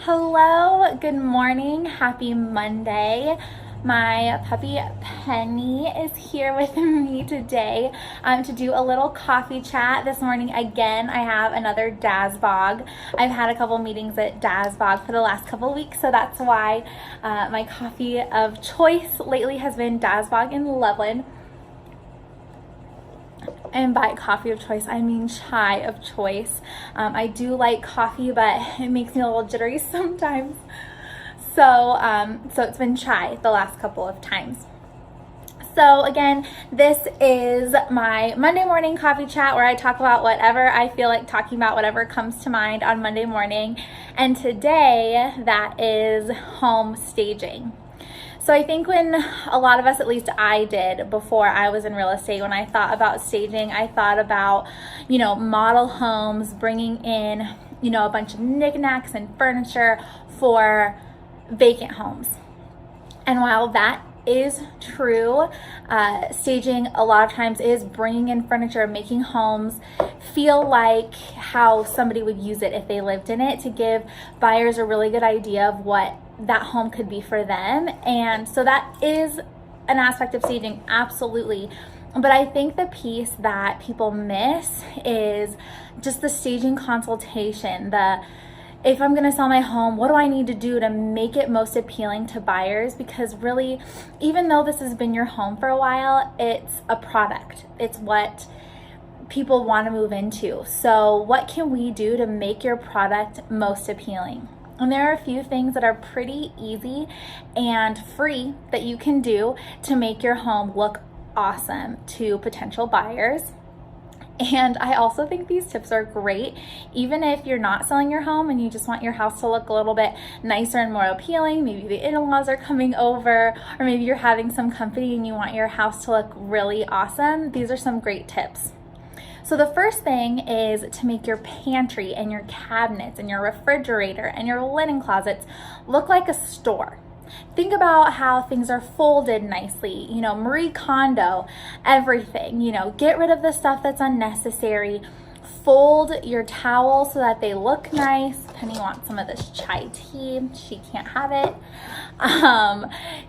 Hello, good morning, happy Monday. My puppy Penny is here with me today to do a little coffee chat this morning. Again, I have another Dazbog. I've had a couple meetings at Dazbog for the last couple weeks, so that's why my coffee of choice lately has been Dazbog in Loveland. And by coffee of choice, I mean chai of choice. I do like coffee, but it makes me a little jittery sometimes. So it's been chai the last couple of times. So again, this is my Monday morning coffee chat where I talk about whatever I feel like talking about, whatever comes to mind on Monday morning. And today, that is home staging. So I think when a lot of us, at least I did before I was in real estate, when I thought about staging, I thought about, model homes, bringing in, a bunch of knickknacks and furniture for vacant homes. And while that is true, staging a lot of times is bringing in furniture, making homes feel like how somebody would use it if they lived in it, to give buyers a really good idea of what that home could be for them. And so that is an aspect of staging, absolutely. But I think the piece that people miss is just the staging consultation. If I'm gonna sell my home, what do I need to do to make it most appealing to buyers? Because really, even though this has been your home for a while, it's a product. It's what people want to move into. So what can we do to make your product most appealing? And there are a few things that are pretty easy and free that you can do to make your home look awesome to potential buyers. And I also think these tips are great, even if you're not selling your home and you just want your house to look a little bit nicer and more appealing. Maybe the in-laws are coming over, or maybe you're having some company and you want your house to look really awesome. These are some great tips. So the first thing is to make your pantry and your cabinets and your refrigerator and your linen closets look like a store. Think about how things are folded nicely, Marie Kondo, everything, get rid of the stuff that's unnecessary. Fold your towels so that they look nice. Penny wants some of this chai tea. She can't have it.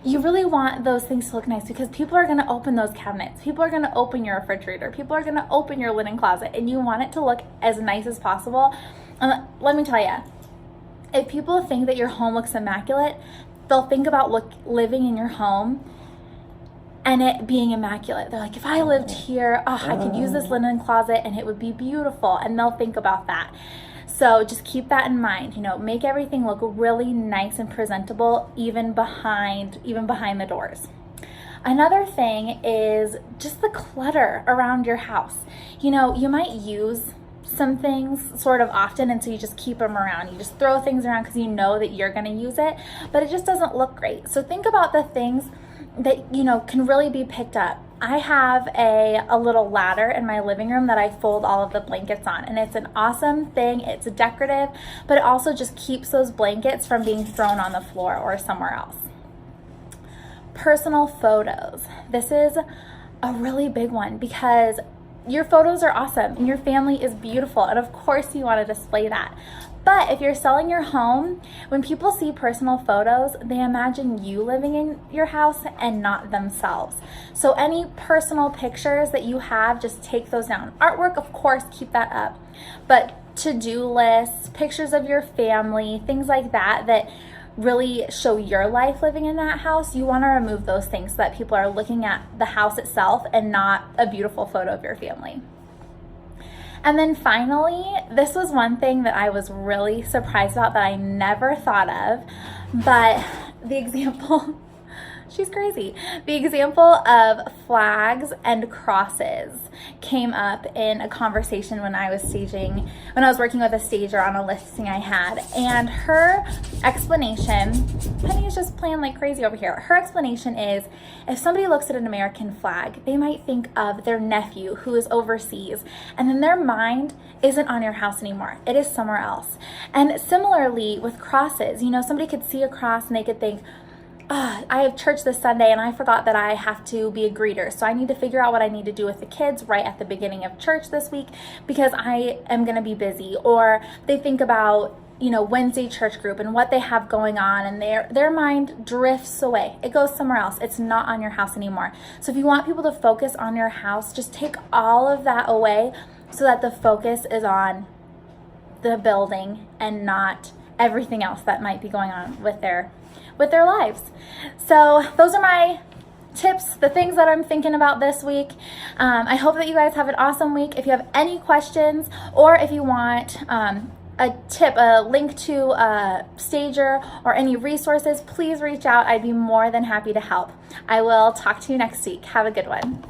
You really want those things to look nice because people are going to open those cabinets. People are going to open your refrigerator. People are going to open your linen closet, and you want it to look as nice as possible. And let me tell you, if people think that your home looks immaculate, they'll think about living in your home and it being immaculate. They're like, if I lived here, I could use this linen closet and it would be beautiful. And they'll think about that. So just keep that in mind. Make everything look really nice and presentable, even behind the doors. Another thing is just the clutter around your house. You might use some things sort of often, and so you just keep them around. You just throw things around because you know that you're going to use it, but it just doesn't look great. So think about the things that can really be picked up. I have a little ladder in my living room that I fold all of the blankets on, and it's an awesome thing. It's decorative, but it also just keeps those blankets from being thrown on the floor or somewhere else. Personal photos. This is a really big one because your photos are awesome and your family is beautiful, and of course you want to display that. But if you're selling your home, when people see personal photos, they imagine you living in your house and not themselves. So any personal pictures that you have, just take those down. Artwork, of course, keep that up. But to-do lists, pictures of your family, things like that really show your life living in that house, you want to remove those things so that people are looking at the house itself and not a beautiful photo of your family. And then finally, this was one thing that I was really surprised about that I never thought of, but the example, she's crazy. The example of flags and crosses came up in a conversation when I was working with a stager on a listing I had. And her explanation, Penny is just playing like crazy over here. Her explanation is, if somebody looks at an American flag, they might think of their nephew who is overseas, and then their mind isn't on your house anymore. It is somewhere else. And similarly with crosses, somebody could see a cross and they could think, I have church this Sunday and I forgot that I have to be a greeter. So I need to figure out what I need to do with the kids right at the beginning of church this week because I am going to be busy. Or they think about Wednesday church group and what they have going on, and their mind drifts away. It goes somewhere else. It's not on your house anymore. So if you want people to focus on your house, just take all of that away so that the focus is on the building and not everything else that might be going on with their lives. So those are my tips, the things that I'm thinking about this week. I hope that you guys have an awesome week. If you have any questions, or if you want a tip, a link to a stager or any resources, please reach out. I'd be more than happy to help. I will talk to you next week. Have a good one.